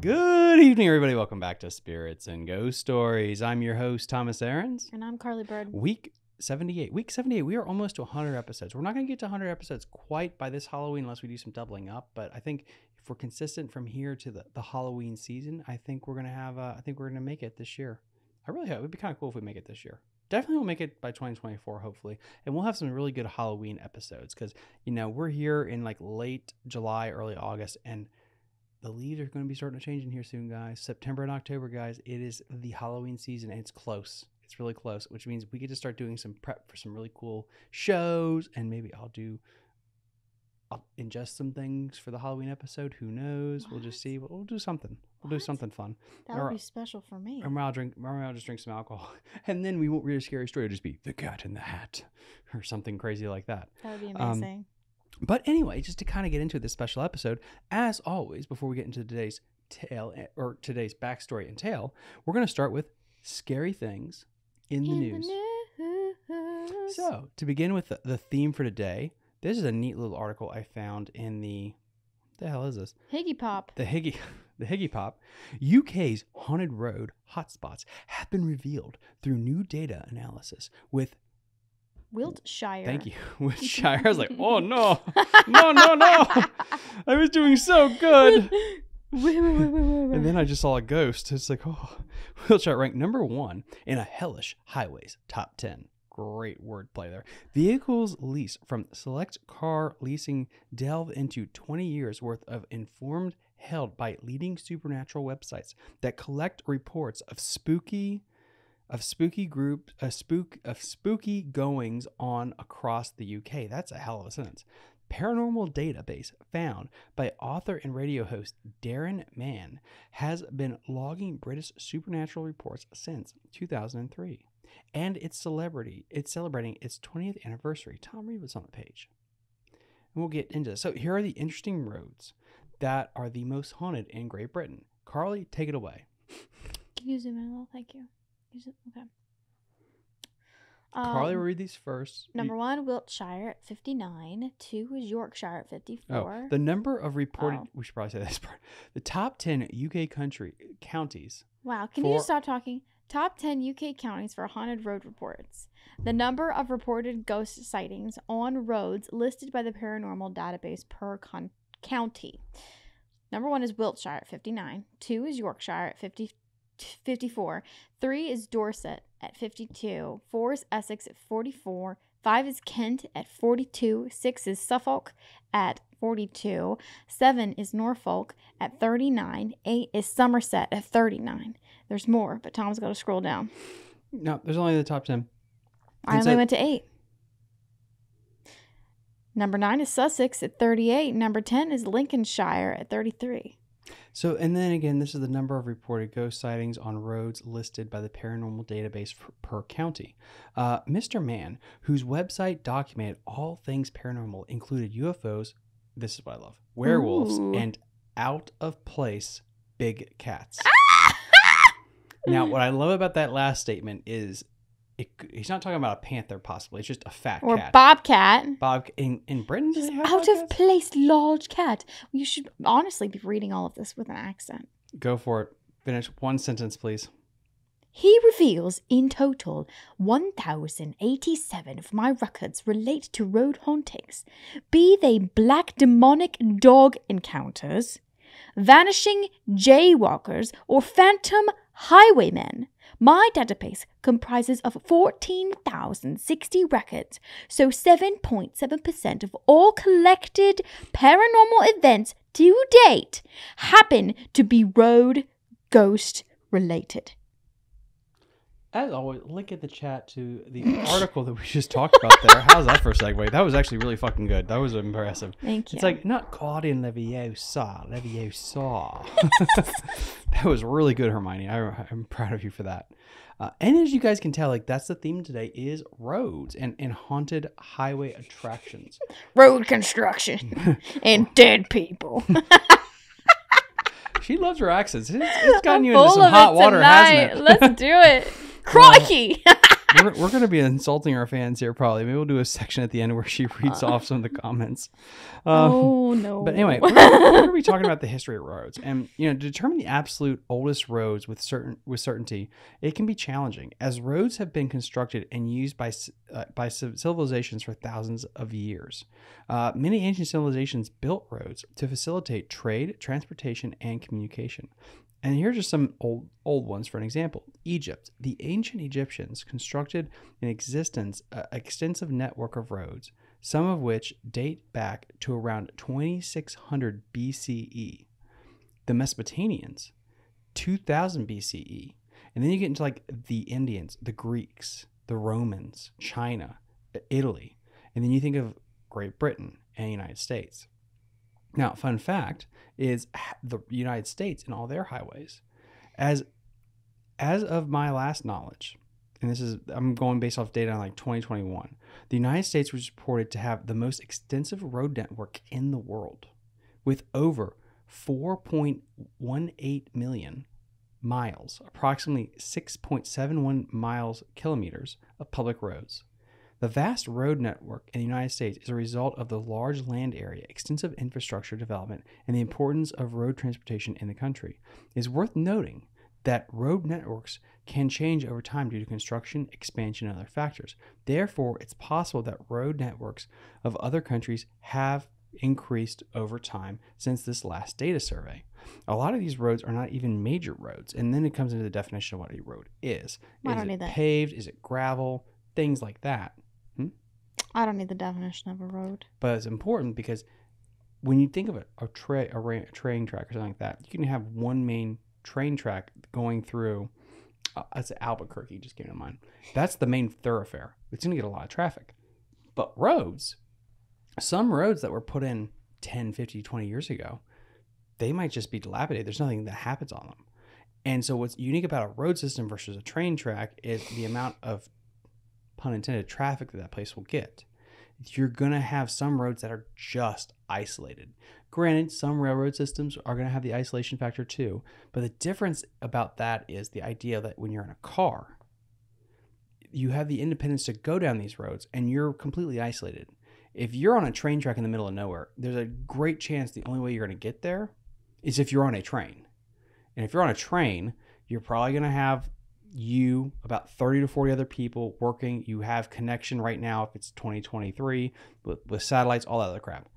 Good evening, everybody. Welcome back to Spirits and Ghost Stories. I'm your host, Thomas Aarons. And I'm Carly Bird. Week 78. Week 78. We are almost to 100 episodes. We're not going to get to 100 episodes quite by this Halloween unless we do some doubling up. But I think if we're consistent from here to the Halloween season, I think we're going to have. I think we're going to make it this year. I really hope. It would be kind of cool if we make it this year. Definitely we'll make it by 2024, hopefully. And we'll have some really good Halloween episodes because, you know, we're here in like late July, early August, and the leaves are going to be starting to change in here soon, guys. September and October, guys. It is the Halloween season, and it's close. It's really close, which means we get to start doing some prep for some really cool shows, and maybe I'll ingest some things for the Halloween episode. Who knows? What? We'll just see. We'll do something. We'll do something fun. That would be special for me. Or I'll just drink some alcohol, and then we won't read a scary story. It'll just be The Cat in the Hat or something crazy like that. That would be amazing. But anyway, just to kind of get into this special episode, as always, before we get into today's today's backstory and tale, we're going to start with scary things in the news. So, to begin with the theme for today, this is a neat little article I found in the hell is this? Higgy Pop. The Higgy Pop. UK's haunted road hotspots have been revealed through new data analysis with Wiltshire. Thank you. Wiltshire. I was like, oh no. No. I was doing so good. And then I just saw a ghost. It's like, oh. Wiltshire ranked number 1 in a hellish highways top 10. Great wordplay there. Vehicles leased from select car leasing delve into 20 years worth of informed held by leading supernatural websites that collect reports of spooky goings on across the UK. That's a hell of a sentence. Paranormal database found by author and radio host Darren Mann has been logging British supernatural reports since 2003, and it's celebrating its 20th anniversary. Tom, read what's on the page, and we'll get into this. So here are the interesting roads that are the most haunted in Great Britain. Carly, take it away. Can you zoom in a little? Thank you. Okay. Carly will read these first. Number 1, Wiltshire at 59. 2 is Yorkshire at 54. Oh, the number of reported. We should probably say this part. The top 10 UK counties. Wow. Can you stop talking? Top 10 UK counties for haunted road reports. The number of reported ghost sightings on roads listed by the paranormal database per county. Number 1 is Wiltshire at 59. 2 is Yorkshire at 54. 3 is Dorset at 52. 4 is Essex at 44. 5 is Kent at 42. 6 is Suffolk at 42. 7 is Norfolk at 39. 8 is Somerset at 39. There's more, but Tom's got to scroll down. No, there's only the top 10. I only went to 8. Number 9 is Sussex at 38. Number 10 is Lincolnshire at 33. So, and then again, this is the number of reported ghost sightings on roads listed by the paranormal database per county. Mr. Mann, whose website documented all things paranormal, included UFOs, this is what I love, werewolves, and out-of-place big cats. Now, what I love about that last statement is he's not talking about a panther, possibly. It's just a fat or cat. Bobcat. In Britain, just out of place large cat. You should honestly be reading all of this with an accent. Go for it. Finish one sentence, please. He reveals in total 1,087 of my records relate to road hauntings, be they black demonic dog encounters, vanishing jaywalkers, or phantom highwaymen. My database comprises of 14,060 records, so 7.7% of all collected paranormal events to date happen to be road ghost related. As always, link in the chat to the article that we just talked about there. How's that for a segue? That was actually really fucking good. That was impressive. Thank you. It's like, not Guardian Leviosa. That was really good, Hermione. I'm proud of you for that. And as you guys can tell, like, that's the theme today is roads and haunted highway attractions. Road construction and dead people. She loves her accents. It's gotten you into some hot water, hasn't it? Let's do it. Crikey! we're going to be insulting our fans here probably. Maybe we'll do a section at the end where she reads off some of the comments. Oh no! But anyway, we're going to be talking about the history of roads, and to determine the absolute oldest roads with certainty, it can be challenging, as roads have been constructed and used by civilizations for thousands of years. Many ancient civilizations built roads to facilitate trade, transportation, and communication. And here's just some old ones for an example. Egypt. The ancient Egyptians constructed an extensive network of roads, some of which date back to around 2600 BCE. The Mesopotamians, 2000 BCE. And then you get into like the Indians, the Greeks, the Romans, China, Italy. And then you think of Great Britain and the United States. Now, fun fact is the United States and all their highways, as of my last knowledge, and I'm going based off data on like 2021, the United States was reported to have the most extensive road network in the world, with over 4.18 million miles, approximately 6.71 kilometers of public roads. The vast road network in the United States is a result of the large land area, extensive infrastructure development, and the importance of road transportation in the country. It is worth noting that road networks can change over time due to construction, expansion, and other factors. Therefore, it's possible that road networks of other countries have increased over time since this last data survey. A lot of these roads are not even major roads, and then it comes into the definition of what a road is. Is it paved? Is it gravel? Things like that. I don't need the definition of a road. But it's important because when you think of a train track or something like that, you can have one main train track going through, let's say Albuquerque just came to mind. That's the main thoroughfare. It's going to get a lot of traffic. But roads, some roads that were put in 10, 50, 20 years ago, they might just be dilapidated. There's nothing that happens on them. And so what's unique about a road system versus a train track is the amount of, pun intended, traffic that place will get. You're going to have some roads that are just isolated. Granted, some railroad systems are going to have the isolation factor too, but the difference about that is the idea that when you're in a car, you have the independence to go down these roads and you're completely isolated. If you're on a train track in the middle of nowhere, there's a great chance the only way you're going to get there is if you're on a train. And if you're on a train, you're probably going to have about 30 to 40 other people working. You have connection right now if it's 2023 with satellites, all that other crap.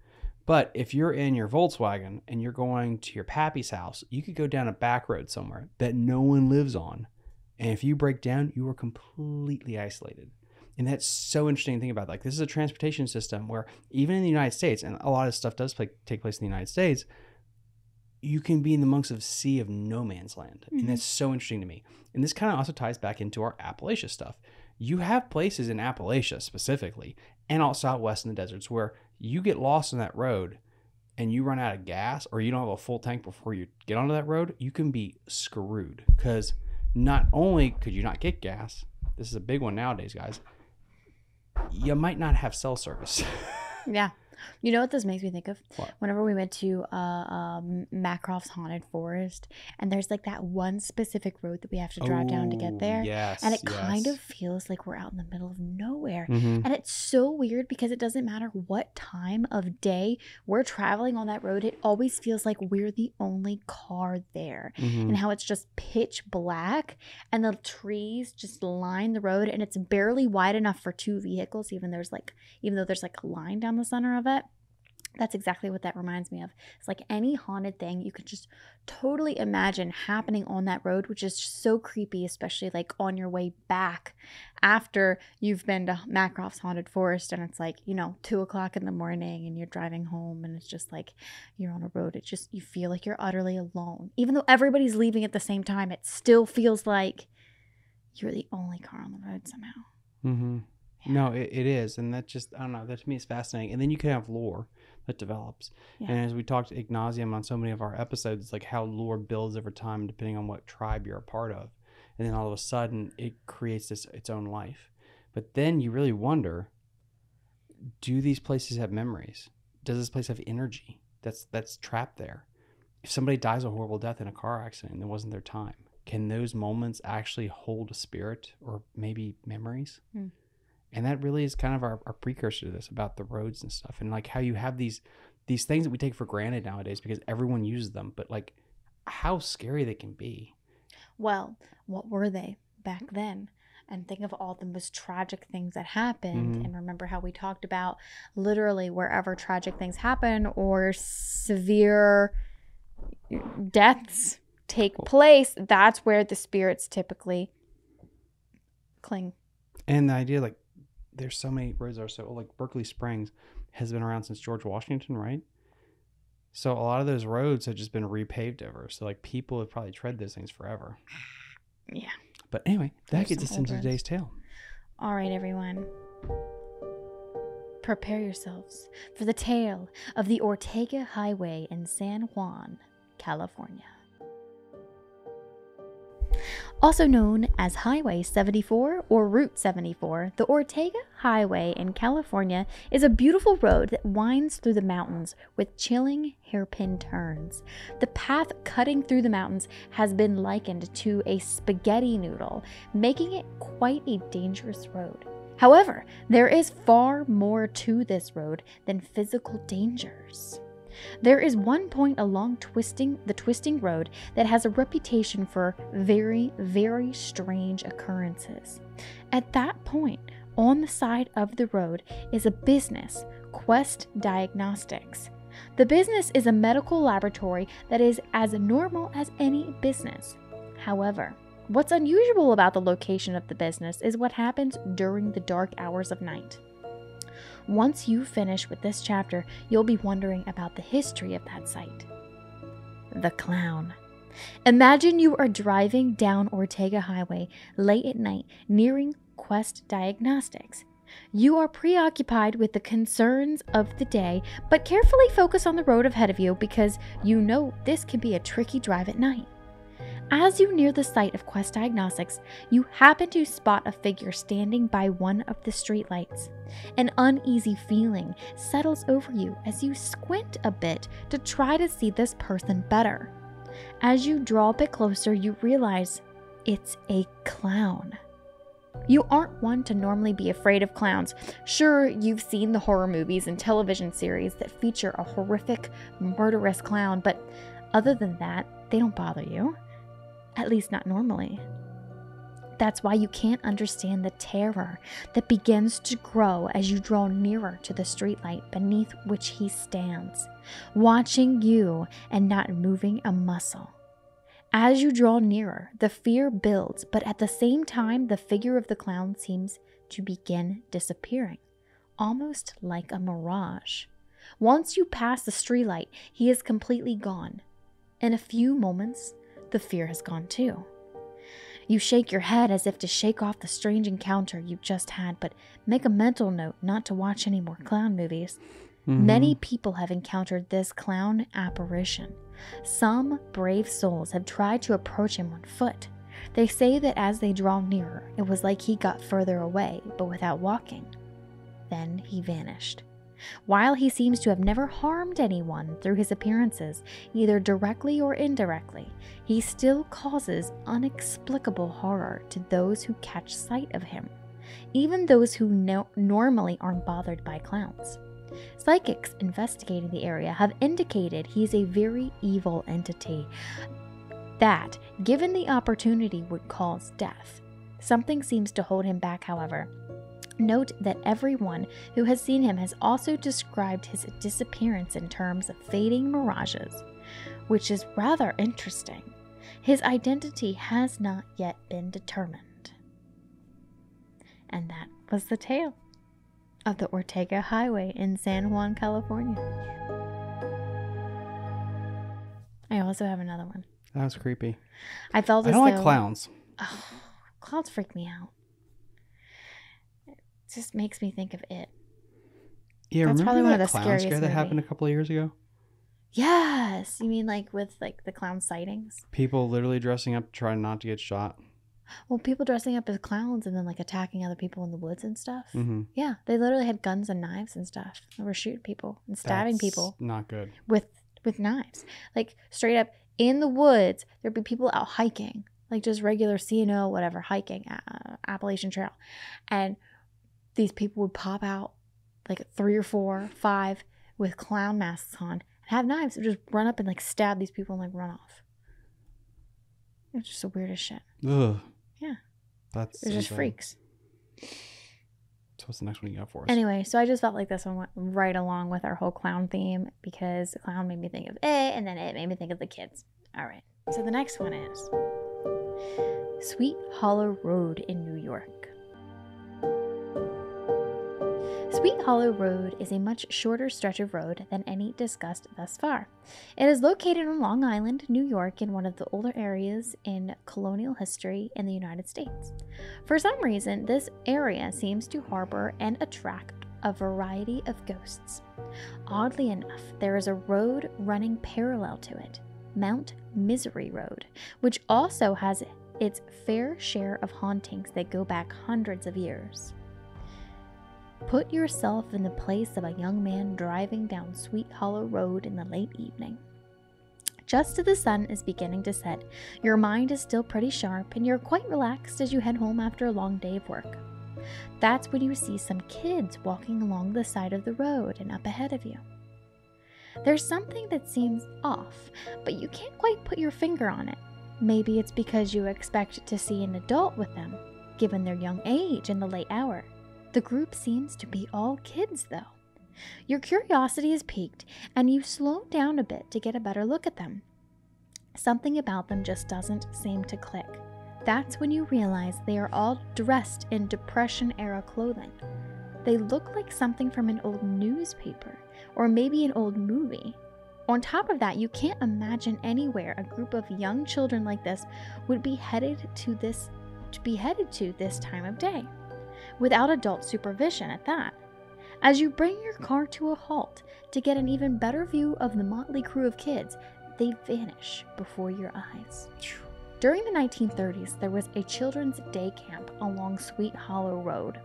But if you're in your Volkswagen and you're going to your pappy's house, you could go down a back road somewhere that no one lives on. And if you break down, you are completely isolated. And that's so interesting to think about. Like, this is a transportation system where even in the United States, and a lot of stuff does take place in the United States, you can be in the amongst a sea of no man's land. Mm-hmm. And that's so interesting to me. And this kind of also ties back into our Appalachia stuff. You have places in Appalachia specifically, and also out west in the deserts, where you get lost on that road and you run out of gas, or you don't have a full tank before you get onto that road, you can be screwed. Because not only could you not get gas, this is a big one nowadays, guys, you might not have cell service. Yeah. You know what this makes me think of? What? Whenever we went to Macroft's Haunted Forest, and there's like that one specific road that we have to drive down to get there. Yes, and it kind of feels like we're out in the middle of nowhere. Mm-hmm. And it's so weird because it doesn't matter what time of day we're traveling on that road. It always feels like we're the only car there. Mm-hmm. And how it's just pitch black and the trees just line the road, and it's barely wide enough for two vehicles, even though there's like a line down the center of it. That's exactly what that reminds me of. It's like any haunted thing you could just totally imagine happening on that road, which is just so creepy, especially like on your way back after you've been to Macroft's Haunted Forest and it's like, 2:00 in the morning and you're driving home and it's just like you're on a road. It just, you feel like you're utterly alone. Even though everybody's leaving at the same time, it still feels like you're the only car on the road somehow. Mm-hmm. Yeah. No, it is. And that just, I don't know, that to me is fascinating. And then you can have lore that develops. Yeah. And as we talked ad nauseum on so many of our episodes, it's like how lore builds over time depending on what tribe you're a part of. And then all of a sudden it creates its own life. But then you really wonder, do these places have memories? Does this place have energy that's trapped there? If somebody dies a horrible death in a car accident and it wasn't their time, can those moments actually hold a spirit or maybe memories? And that really is kind of our precursor to this, about the roads and stuff, and like how you have these things that we take for granted nowadays because everyone uses them, but like how scary they can be. Well, what were they back then? And think of all the most tragic things that happened. And remember how we talked about literally wherever tragic things happen or severe deaths take place, that's where the spirits typically cling. And the idea, like, there's so many roads that are so old, like Berkeley Springs has been around since George Washington, right? So a lot of those roads have just been repaved over. So like people have probably tread those things forever. Yeah. But anyway, that There's gets us some into old today's tale. All right, everyone. Prepare yourselves for the tale of the Ortega Highway in San Juan, California. Also known as Highway 74 or Route 74, the Ortega Highway in California is a beautiful road that winds through the mountains with chilling hairpin turns. The path cutting through the mountains has been likened to a spaghetti noodle, making it quite a dangerous road. However, there is far more to this road than physical dangers. There is one point along the twisting road that has a reputation for very, very strange occurrences. At that point, on the side of the road is a business, Quest Diagnostics. The business is a medical laboratory that is as normal as any business. However, what's unusual about the location of the business is what happens during the dark hours of night. Once you finish with this chapter, you'll be wondering about the history of that site. The clown. Imagine you are driving down Ortega Highway late at night, nearing Quest Diagnostics. You are preoccupied with the concerns of the day, but carefully focus on the road ahead of you because you know this can be a tricky drive at night. As you near the site of Quest Diagnostics, you happen to spot a figure standing by one of the streetlights. An uneasy feeling settles over you as you squint a bit to try to see this person better. As you draw a bit closer, you realize it's a clown. You aren't one to normally be afraid of clowns. Sure, you've seen the horror movies and television series that feature a horrific, murderous clown, but other than that, they don't bother you. At least not normally. That's why you can't understand the terror that begins to grow as you draw nearer to the streetlight beneath which he stands, watching you and not moving a muscle. As you draw nearer, the fear builds, but at the same time, the figure of the clown seems to begin disappearing, almost like a mirage. Once you pass the streetlight, he is completely gone. In a few moments, the fear has gone too. You shake your head as if to shake off the strange encounter you just had, but make a mental note not to watch any more clown movies. Many people have encountered this clown apparition. Some brave souls have tried to approach him on foot. They say that as they draw nearer, it was like he got further away, but without walking. Then he vanished. While he seems to have never harmed anyone through his appearances, either directly or indirectly, he still causes inexplicable horror to those who catch sight of him, even those who normally aren't bothered by clowns. Psychics investigating the area have indicated he's a very evil entity that, given the opportunity, would cause death. Something seems to hold him back, however. Note that everyone who has seen him has also described his disappearance in terms of fading mirages, which is rather interesting. His identity has not yet been determined. And that was the tale of the Ortega Highway in San Juan, California. I also have another one. That was creepy. I felt as I don't though... like clowns. Oh, clowns freak me out. It just makes me think of it. Yeah, That's remember probably that one of the clown scariest scare that movie. happened a couple of years ago? Yes. You mean like with like the clown sightings? People literally dressing up trying not to get shot. Well, people dressing up as clowns and then like attacking other people in the woods and stuff. Mm-hmm. Yeah, they literally had guns and knives and stuff. They were shooting people and stabbing people Not good. with knives. Like straight up in the woods, there'd be people out hiking. like just regular CNO, whatever, hiking, Appalachian Trail. And these people would pop out, like 3 or 4, 5, with clown masks on, and have knives, and just run up and like stab these people and like run off. It's just the weirdest shit. Ugh. Yeah. That's They're just insane. freaks. So what's the next one you got for us? Anyway, so I just felt like this one went right along with our whole clown theme because the clown made me think of it, and then it made me think of the kids. All right. So the next one is Sweet Hollow Road in New York. Sweet Hollow Road is a much shorter stretch of road than any discussed thus far. It is located on Long Island, New York, in one of the older areas in colonial history in the United States. For some reason, this area seems to harbor and attract a variety of ghosts. Oddly enough, there is a road running parallel to it, Mount Misery Road, which also has its fair share of hauntings that go back hundreds of years. Put yourself in the place of a young man driving down Sweet Hollow Road in the late evening. Just as the sun is beginning to set, your mind is still pretty sharp and you're quite relaxed as you head home after a long day of work. That's when you see some kids walking along the side of the road and up ahead of you. There's something that seems off, but you can't quite put your finger on it. Maybe it's because you expect to see an adult with them, given their young age and the late hour. The group seems to be all kids, though. Your curiosity is piqued, and you slow down a bit to get a better look at them. Something about them just doesn't seem to click. That's when you realize they are all dressed in Depression-era clothing. They look like something from an old newspaper, or maybe an old movie. On top of that, you can't imagine anywhere a group of young children like this would be headed to this time of day, without adult supervision at that. As you bring your car to a halt to get an even better view of the motley crew of kids, they vanish before your eyes. During the 1930s, there was a children's day camp along Sweet Hollow Road.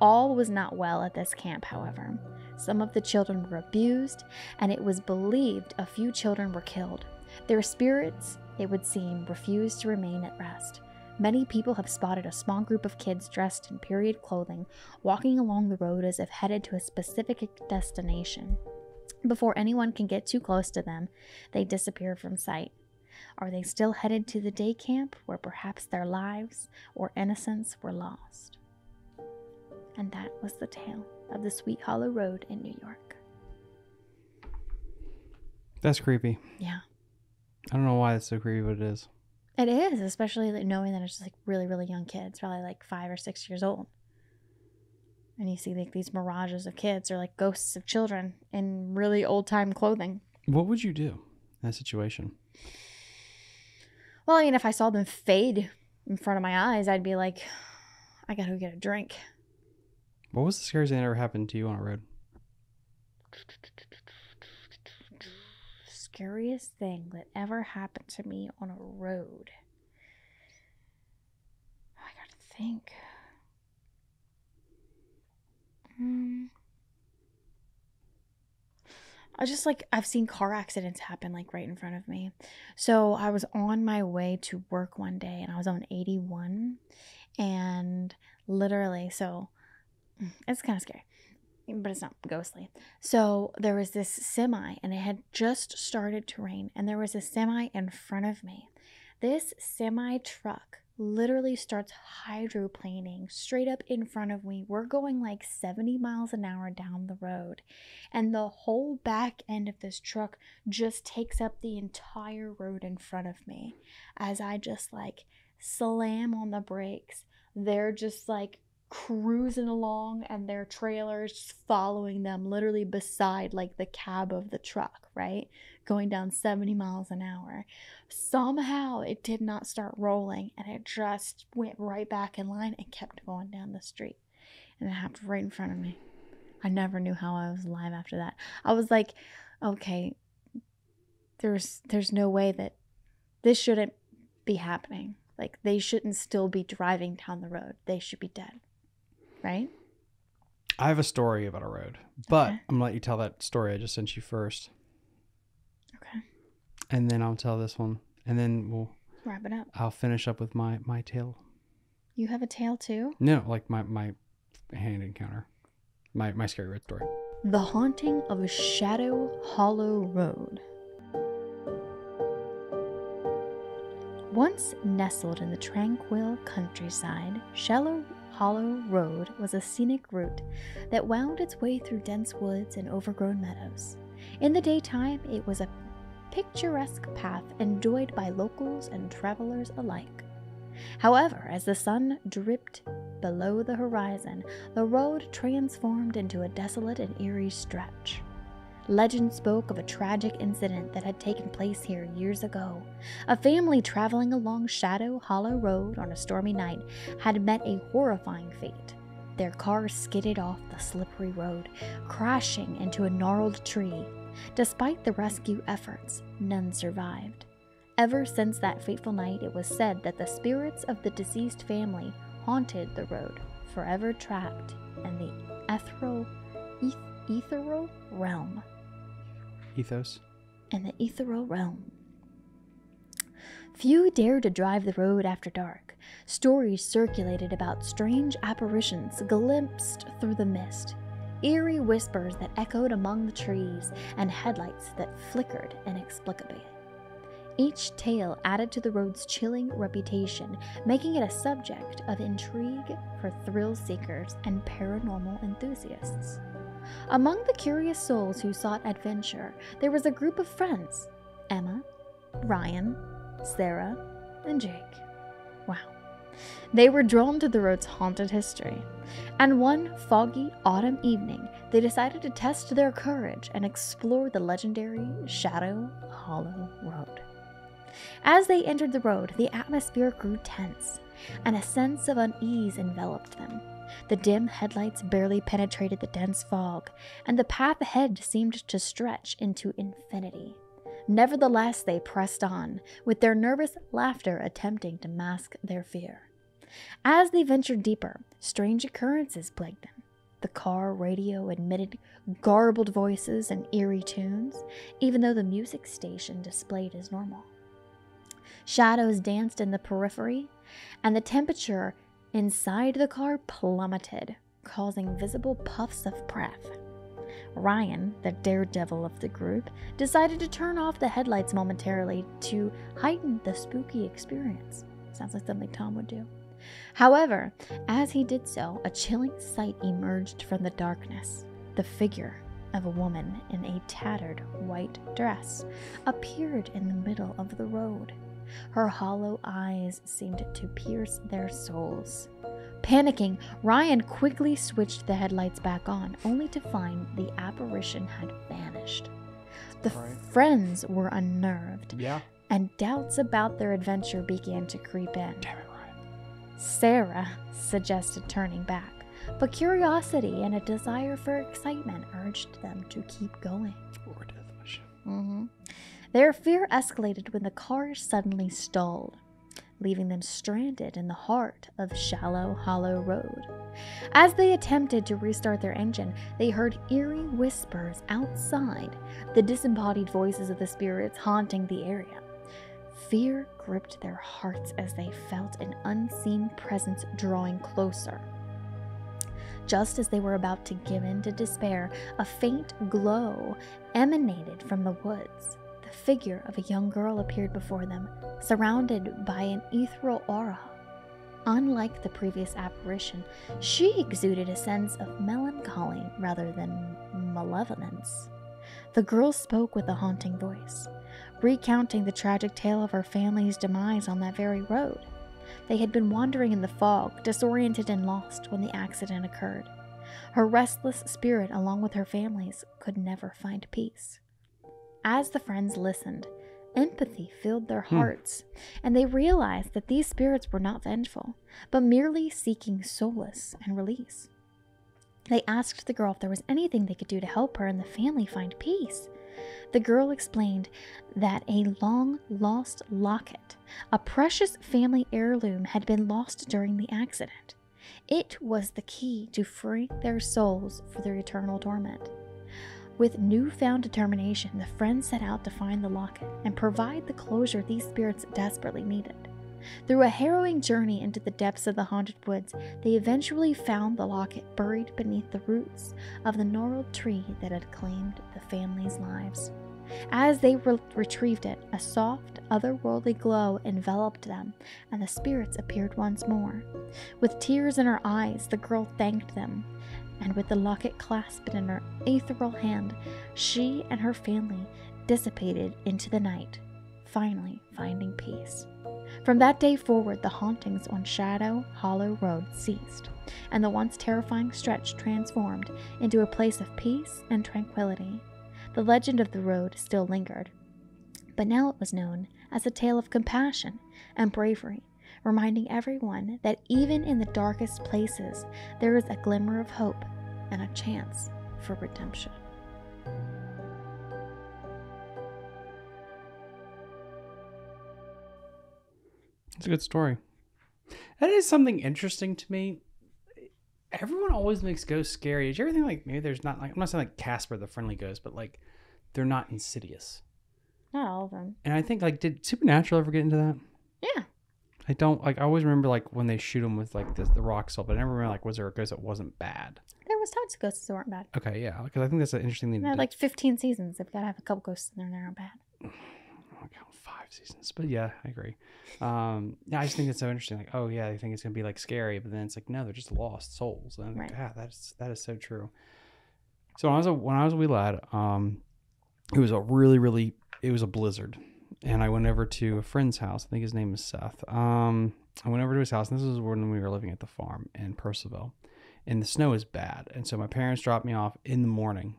All was not well at this camp, however. Some of the children were abused, and it was believed a few children were killed. Their spirits, it would seem, refused to remain at rest. Many people have spotted a small group of kids dressed in period clothing walking along the road as if headed to a specific destination. Before anyone can get too close to them, they disappear from sight. Are they still headed to the day camp where perhaps their lives or innocence were lost? And that was the tale of the Sweet Hollow Road in New York. That's creepy. Yeah. I don't know why it's so creepy, but it is. It is, especially knowing that it's just like really, really young kids, probably like 5 or 6 years old. And you see like these mirages of kids or like ghosts of children in really old-time clothing. What would you do in that situation? Well, I mean, if I saw them fade in front of my eyes, I'd be like, I gotta go get a drink. What was the scariest thing that ever happened to you on a road? Scariest thing that ever happened to me on a road. I gotta think. I've seen car accidents happen like right in front of me. So I was on my way to work one day and I was on 81 and literally, so it's kind of scary, but it's not ghostly. So there was this semi and it had just started to rain and there was a semi in front of me. This semi truck literally starts hydroplaning straight up in front of me. We're going like 70 miles an hour down the road and the whole back end of this truck just takes up the entire road in front of me. As I just like slam on the brakes, they're just like cruising along and their trailers following them literally beside like the cab of the truck, right? Going down 70 miles an hour. Somehow it did not start rolling and it just went right back in line and kept going down the street. And it happened right in front of me. I never knew how I was alive after that. I was like, okay, there's no way that this shouldn't be happening. Like they shouldn't still be driving down the road. They should be dead. Right? I have a story about a road, but Okay. I'm going to let you tell that story I just sent you first. Okay. And then I'll tell this one. And then Wrap it up. I'll finish up with my tale. You have a tale too? No, like my hand encounter. My scary red story. The Haunting of Shadow Hollow Road. Once nestled in the tranquil countryside, Shallow Hollow Road was a scenic route that wound its way through dense woods and overgrown meadows. In the daytime, it was a picturesque path enjoyed by locals and travelers alike. However, as the sun dripped below the horizon, the road transformed into a desolate and eerie stretch. Legend spoke of a tragic incident that had taken place here years ago. A family traveling along Shadow Hollow Road on a stormy night had met a horrifying fate. Their car skidded off the slippery road, crashing into a gnarled tree. Despite the rescue efforts, none survived. Ever since that fateful night, it was said that the spirits of the deceased family haunted the road, forever trapped in the ethereal realm. Ethos. In the ethereal realm. Few dared to drive the road after dark. Stories circulated about strange apparitions glimpsed through the mist, eerie whispers that echoed among the trees, and headlights that flickered inexplicably. Each tale added to the road's chilling reputation, making it a subject of intrigue for thrill seekers and paranormal enthusiasts. Among the curious souls who sought adventure, there was a group of friends: Emma, Ryan, Sarah, and Jake. Wow. They were drawn to the road's haunted history, and one foggy autumn evening, they decided to test their courage and explore the legendary Shadow Hollow Road. As they entered the road, the atmosphere grew tense, and a sense of unease enveloped them. The dim headlights barely penetrated the dense fog, and the path ahead seemed to stretch into infinity. Nevertheless, they pressed on, with their nervous laughter attempting to mask their fear. As they ventured deeper, strange occurrences plagued them. The car radio emitted garbled voices and eerie tunes, even though the music station displayed as normal. Shadows danced in the periphery, and the temperature inside the car plummeted, causing visible puffs of breath. Ryan, the daredevil of the group, decided to turn off the headlights momentarily to heighten the spooky experience. Sounds like something Tom would do. However, as he did so, a chilling sight emerged from the darkness. The figure of a woman in a tattered white dress appeared in the middle of the road. Her hollow eyes seemed to pierce their souls. Panicking, Ryan quickly switched the headlights back on, only to find the apparition had vanished. The friends were unnerved, and doubts about their adventure began to creep in. Damn it, Ryan. Sarah suggested turning back, but curiosity and a desire for excitement urged them to keep going. Or death wish. Their fear escalated when the car suddenly stalled, leaving them stranded in the heart of Shallow Hollow Road. As they attempted to restart their engine, they heard eerie whispers outside, the disembodied voices of the spirits haunting the area. Fear gripped their hearts as they felt an unseen presence drawing closer. Just as they were about to give in to despair, a faint glow emanated from the woods. The figure of a young girl appeared before them, surrounded by an ethereal aura. Unlike the previous apparition, she exuded a sense of melancholy rather than malevolence. The girl spoke with a haunting voice, recounting the tragic tale of her family's demise on that very road. They had been wandering in the fog, disoriented and lost when the accident occurred. Her restless spirit, along with her family's, could never find peace. As the friends listened, empathy filled their hearts, and they realized that these spirits were not vengeful, but merely seeking solace and release. They asked the girl if there was anything they could do to help her and the family find peace. The girl explained that a long-lost locket, a precious family heirloom, had been lost during the accident. It was the key to freeing their souls for their eternal torment. With newfound determination, the friends set out to find the locket and provide the closure these spirits desperately needed. Through a harrowing journey into the depths of the haunted woods, they eventually found the locket buried beneath the roots of the gnarled tree that had claimed the family's lives. As they retrieved it, a soft, otherworldly glow enveloped them, and the spirits appeared once more. With tears in her eyes, the girl thanked them, and with the locket clasped in her ethereal hand, she and her family dissipated into the night, finally finding peace. From that day forward, the hauntings on Shadow Hollow Road ceased, and the once terrifying stretch transformed into a place of peace and tranquility. The legend of the road still lingered, but now it was known as a tale of compassion and bravery, reminding everyone that even in the darkest places, there is a glimmer of hope and a chance for redemption. It's a good story. That is something interesting to me. Everyone always makes ghosts scary. Did you ever think like maybe there's not like, I'm not saying like Casper the Friendly Ghost, but like they're not insidious. Not all of them. And I think like did Supernatural ever get into that? Yeah. I don't like. I always remember like when they shoot them with like the rock salt, but I never remember like was there a ghost that wasn't bad? There was tons of ghosts that weren't bad. Okay, yeah, because I think that's an interesting thing. They had like 15 seasons. They've got to have a couple ghosts in there that aren't bad. I count 5 seasons, but yeah, I agree. Yeah, I just think it's so interesting. Like, oh yeah, I think it's gonna be like scary, but then it's like no, they're just lost souls. And I'm like, Right. that is so true. So when I was a wee lad, it was a blizzard, and I went over to a friend's house. I think his name is Seth. I went over to his house, and this was when we were living at the farm in Percival, and the snow is bad, and so my parents dropped me off in the morning.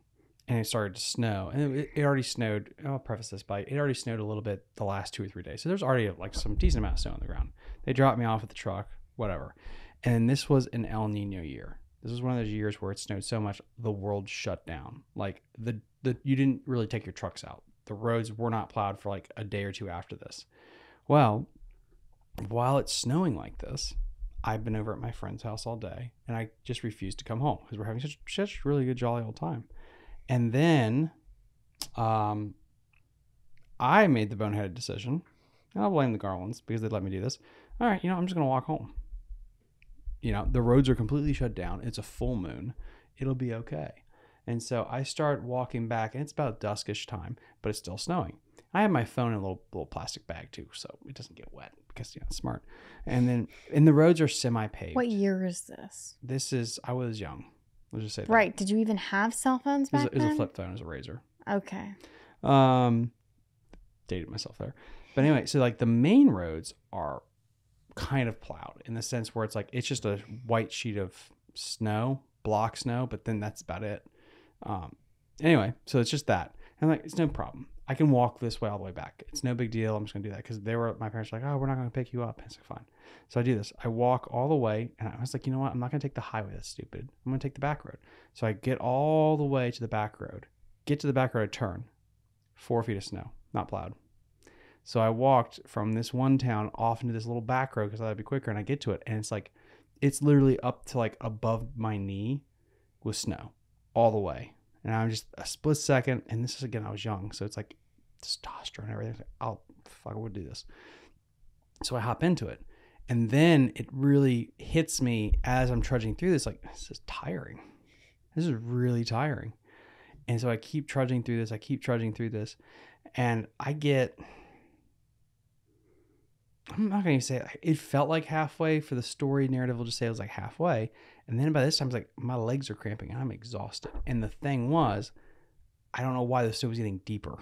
And it started to snow, and it already snowed. I'll preface this by it already snowed a little bit the last 2 or 3 days. So there's already like some decent amount of snow on the ground. They dropped me off at the truck, whatever. And this was an El Nino year. This was one of those years where it snowed so much the world shut down. Like the you didn't really take your trucks out. The roads were not plowed for like a day or two after this. Well, while it's snowing like this, I've been over at my friend's house all day, and I just refused to come home because we're having such a really good jolly old time. And then I made the boneheaded decision, and I'll blame the Garlands because they let me do this. All right, I'm just going to walk home. The roads are completely shut down. It's a full moon. It'll be okay. And so I start walking back, and it's about duskish time, but it's still snowing. I have my phone in a little plastic bag too, so it doesn't get wet because it's smart. And the roads are semi-paved. What year is this? I was young. Let's just say that. Right. Did you even have cell phones back then? It was a flip phone. It was a Razor. Okay. Dated myself there. But anyway, so like the main roads are kind of plowed in the sense where it's just a white sheet of snow, block snow, but then that's about it. Anyway, so it's just that. And like, it's no problem. I can walk this way all the way back. It's no big deal. I'm just going to do that because my parents were like, oh, we're not going to pick you up. And it's like, fine. So I do this. I walk all the way, and I was like, you know what? I'm not going to take the highway. That's stupid. I'm going to take the back road. So I get all the way to the back road. Get to the back road, turn. 4 feet of snow, not plowed. So I walked from this one town off into this little back road because I thought it'd be quicker, and I get to it, and it's literally up to like above my knee with snow all the way. And I'm just a split second, and this is again, I was young, so it's like testosterone and everything. I would do this. So I hop into it. And then it really hits me as I'm trudging through this, like, this is tiring. This is really tiring. And so I keep trudging through this. And I'm not going to say it felt like halfway for the story narrative. We'll just say it was like halfway. And then by this time, it's like my legs are cramping and I'm exhausted. And the thing was, I don't know why the snow was getting deeper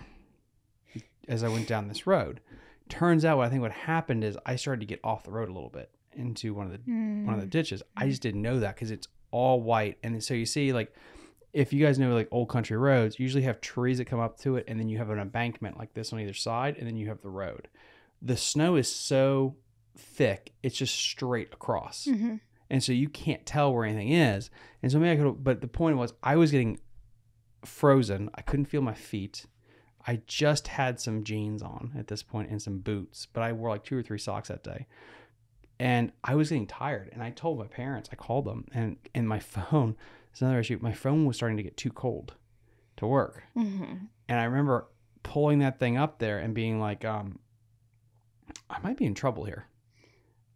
as I went down this road. Turns out what happened is I started to get off the road a little bit into one of the ditches. I just didn't know that because it's all white. And so you see, like, if you guys know like old country roads, you usually have trees that come up to it, and then you have an embankment like this on either side, and then you have the road. The snow is so thick, it's just straight across. Mm-hmm. And so you can't tell where anything is. And so but the point was I was getting frozen. I couldn't feel my feet. I just had some jeans on at this point and some boots, but I wore like 2 or 3 socks that day. And I was getting tired. And I told my parents, I called them, and my phone, it's another issue. My phone was starting to get too cold to work. Mm-hmm. And I remember pulling that thing up there and being like, I might be in trouble here.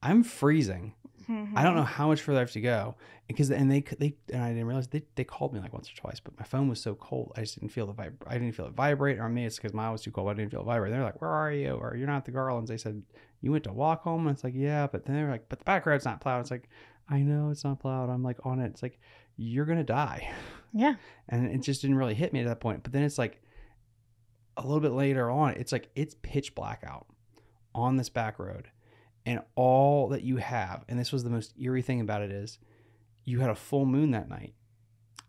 I'm freezing. Mm-hmm. I don't know how much further I have to go, because and I didn't realize they called me like once or twice, but my phone was so cold I just didn't feel I didn't feel it vibrate. Or maybe it's because my eye was too cold. I didn't feel it vibrate. They're like, "Where are you?" Or "You're not at the Garlands." They said, "You went to walk home," and it's like, "Yeah," but then they're like, "But the back road's not plowed." It's like, I know it's not plowed. I'm like on it. It's like, you're gonna die. Yeah. And it just didn't really hit me at that point. But then it's like a little bit later on, it's like it's pitch black out on this back road. And all that you have, and this was the most eerie thing about it, is you had a full moon that night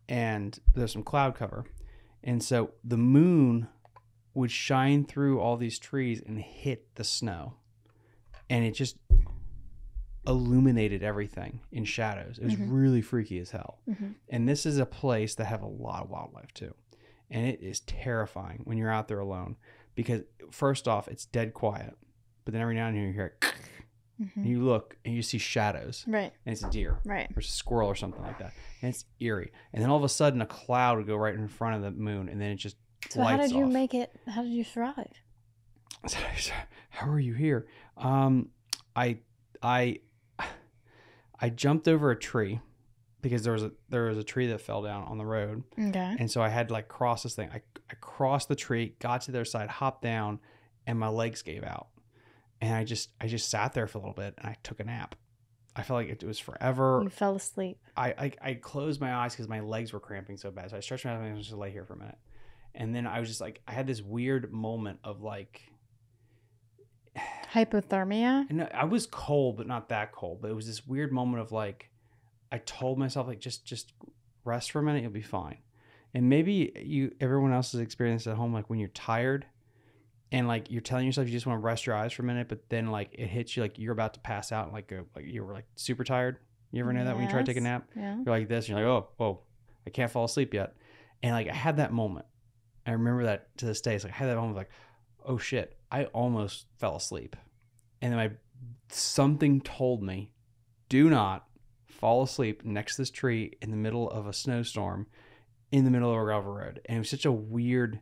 and there's some cloud cover. And so the moon would shine through all these trees and hit the snow. And it just illuminated everything in shadows. It was really freaky as hell. Mm-hmm. And this is a place that have a lot of wildlife too. And it is terrifying when you're out there alone, because first off, it's dead quiet. But then every now and then you hear it. Mm-hmm. And you look and you see shadows. Right. And it's a deer. Right. Or it's a squirrel or something like that. And it's eerie. And then all of a sudden a cloud would go right in front of the moon, and then it just So lights how did you off. make it? How did you survive? How are you here? I jumped over a tree because there was a tree that fell down on the road. Okay. And so I had to like cross this thing. I crossed the tree, got to the other side, hopped down, and my legs gave out. And I just sat there for a little bit and I took a nap. I felt like it was forever. You fell asleep. I closed my eyes because my legs were cramping so bad. So I stretched my eyes and I was just lay here for a minute. And then I was just like, I had this weird moment of like, Hypothermia? and I was cold, but not that cold. But it was this weird moment of like, I told myself like, just rest for a minute, you'll be fine. And maybe everyone else has experienced at home, like when you're tired and like you're telling yourself you just want to rest your eyes for a minute, but then like it hits you like you're about to pass out, like you were like super tired. You ever know that when you try to take a nap? Yeah. You're like this, and you're like, oh, I can't fall asleep yet. And like I had that moment. I remember that to this day. It's like I had that moment of like, oh shit, I almost fell asleep. And then something told me, do not fall asleep next to this tree in the middle of a snowstorm in the middle of a gravel road. And it was such a weird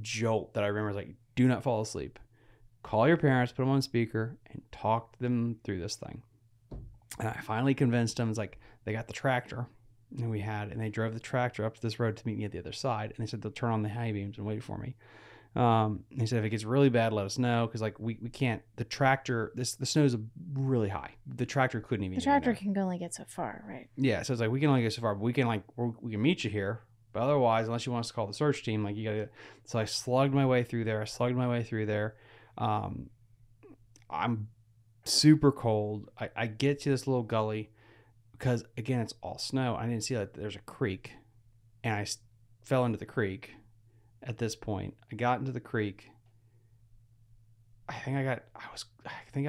jolt that I remember, like, do not fall asleep. Call your parents, put them on speaker, and talk them through this thing. And I finally convinced them. It's like they got the tractor and they drove the tractor up to this road to meet me at the other side. And they said they'll turn on the high beams and wait for me. They said if it gets really bad, let us know, because like we can't. The tractor, the snow is really high. The tractor couldn't even. The tractor can only get so far, right? Yeah, so it's like we can only go so far, but we can meet you here. But otherwise, unless you want us to call the search team, like you gotta. So I slugged my way through there. I'm super cold. I get to this little gully because again it's all snow. I didn't see that there's a creek, and I fell into the creek. At this point, I got into the creek. I think I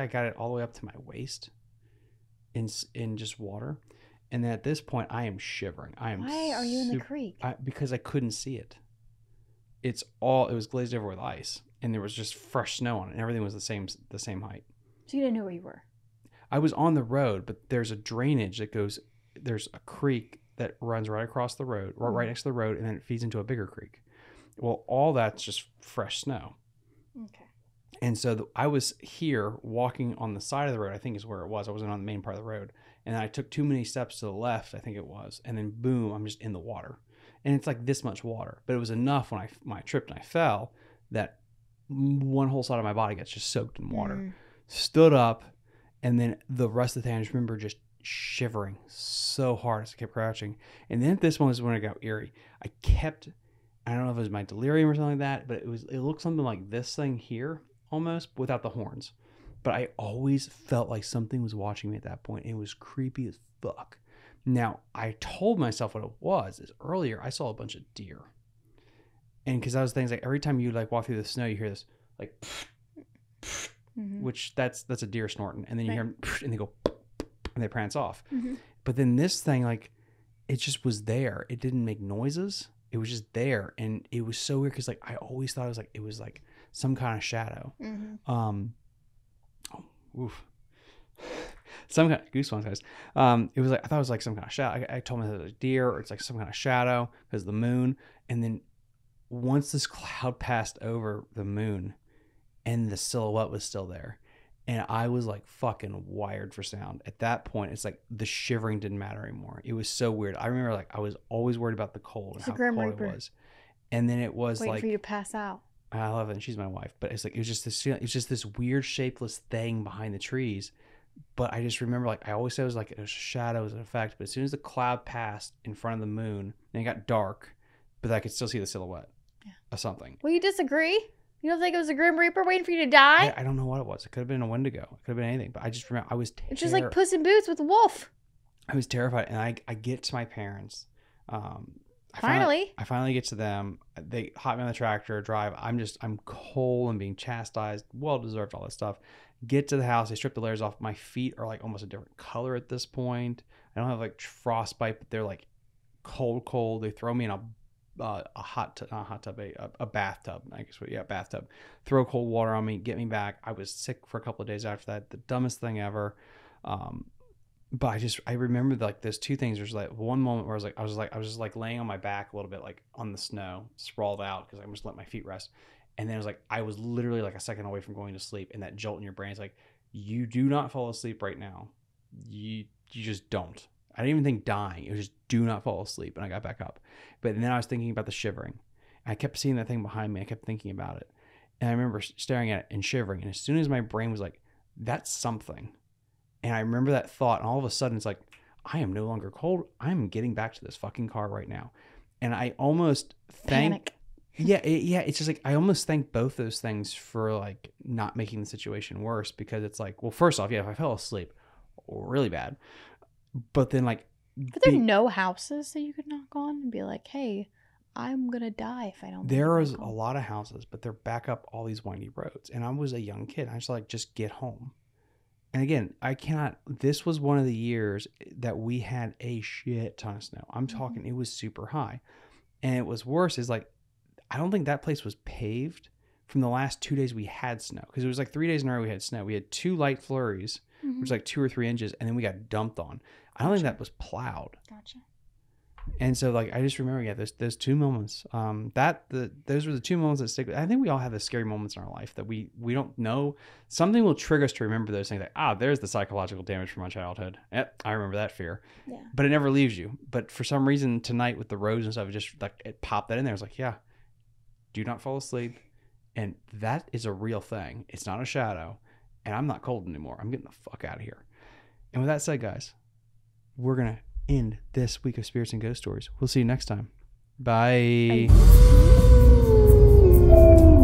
got it all the way up to my waist in just water. And then at this point, I am shivering. Why are you in the creek? Because I couldn't see it. It was glazed over with ice, and there was just fresh snow on it, and everything was the same height. So you didn't know where you were? I was on the road, but there's a drainage there's a creek that runs right across the road, right next to the road, and then it feeds into a bigger creek. Well, all that's just fresh snow. Okay. And so I was here walking on the side of the road, I think is where it was. I wasn't on the main part of the road. And I took too many steps to the left, I think it was. And then boom, I'm just in the water. And it's like this much water. But it was enough when I tripped and I fell that one whole side of my body got just soaked in water. Stood up, and then the rest of the time I just remember just shivering so hard as I kept crouching. And then at this one was when it got eerie. I don't know if it was my delirium or something like that, but it looked something like this thing here almost without the horns. But I always felt like something was watching me at that point. It was creepy as fuck. Now, I told myself what it was is earlier I saw a bunch of deer. And because that was things like every time you like walk through the snow, you hear this like, which that's a deer snorting. And then you hear them and they go and they prance off. But then this thing, like, it just was there. It didn't make noises. It was just there, and it was so weird because like I always thought it was like some kind of shadow. Some kind of goosebumps, guys. It was like I thought it was like some kind of shadow. I told myself it was a deer, or it's like some kind of shadow because of the moon. And then once this cloud passed over the moon and the silhouette was still there, and I was like fucking wired for sound. At that point, it's like the shivering didn't matter anymore. It was so weird. I remember like I was always worried about the cold and how cold it was. And then it was waiting like for you to pass out. I love it. And she's my wife, but it's like it was just this weird shapeless thing behind the trees. But I just remember like I always said it was like it was shadows and effect. But as soon as the cloud passed in front of the moon, and it got dark, but I could still see the silhouette of something. Well, you disagree? You don't think it was a Grim Reaper waiting for you to die? I don't know what it was. It could have been a Wendigo. It could have been anything. But I just remember I was It's just like Puss in Boots with a wolf. I was terrified, and I get to my parents. Finally. I finally get to them. They hop me on the tractor, drive. I'm cold and being chastised. Well deserved, all that stuff. Get to the house. They strip the layers off. My feet are like almost a different color at this point. I don't have like frostbite, but they're like cold. They throw me in a bathtub. I guess. Yeah, bathtub. Throw cold water on me. Get me back. I was sick for a couple of days after that. The dumbest thing ever. But I remember like those two things. There's like one moment where I was just like laying on my back a little bit, like on the snow, sprawled out because I just let my feet rest. And then it was like I was literally like a second away from going to sleep, and that jolt in your brain is like, you do not fall asleep right now. You just don't. I didn't even think dying. It was just do not fall asleep, and I got back up. But then I was thinking about the shivering. I kept seeing that thing behind me. I kept thinking about it, and I remember staring at it and shivering. And as soon as my brain was like, that's something. And I remember that thought, and all of a sudden it's like, I am no longer cold. I'm getting back to this fucking car right now. And I almost Panic. It's just like, I almost thank both those things for like not making the situation worse, because it's like, well, first off, if I fell asleep really bad, but then like. But there are no houses that you could knock on and be like, hey, I'm going to die if I don't. There is a lot of houses, but they're back up all these windy roads. And I was a young kid. I was like, just get home. And again, this was one of the years that we had a shit ton of snow. I'm talking, it was super high. And it was worse is like, I don't think that place was paved from the last 2 days we had snow. Because it was like 3 days in a row we had snow. We had 2 light flurries, which was like 2 or 3 inches, and then we got dumped on. I don't think that was plowed. Gotcha. And so like I just remember, those 2 moments. Those were the 2 moments that stick. I think we all have the scary moments in our life that we don't know. Something will trigger us to remember those things. Like, there's the psychological damage from my childhood. Yep, I remember that fear. Yeah. But it never leaves you. But for some reason tonight with the roads and stuff, it just like it popped that in there. I was like, yeah, do not fall asleep. And that is a real thing. It's not a shadow. And I'm not cold anymore. I'm getting the fuck out of here. And with that said, guys, we're gonna end this week of Spirits and Ghost Stories. We'll see you next time. Bye. Bye.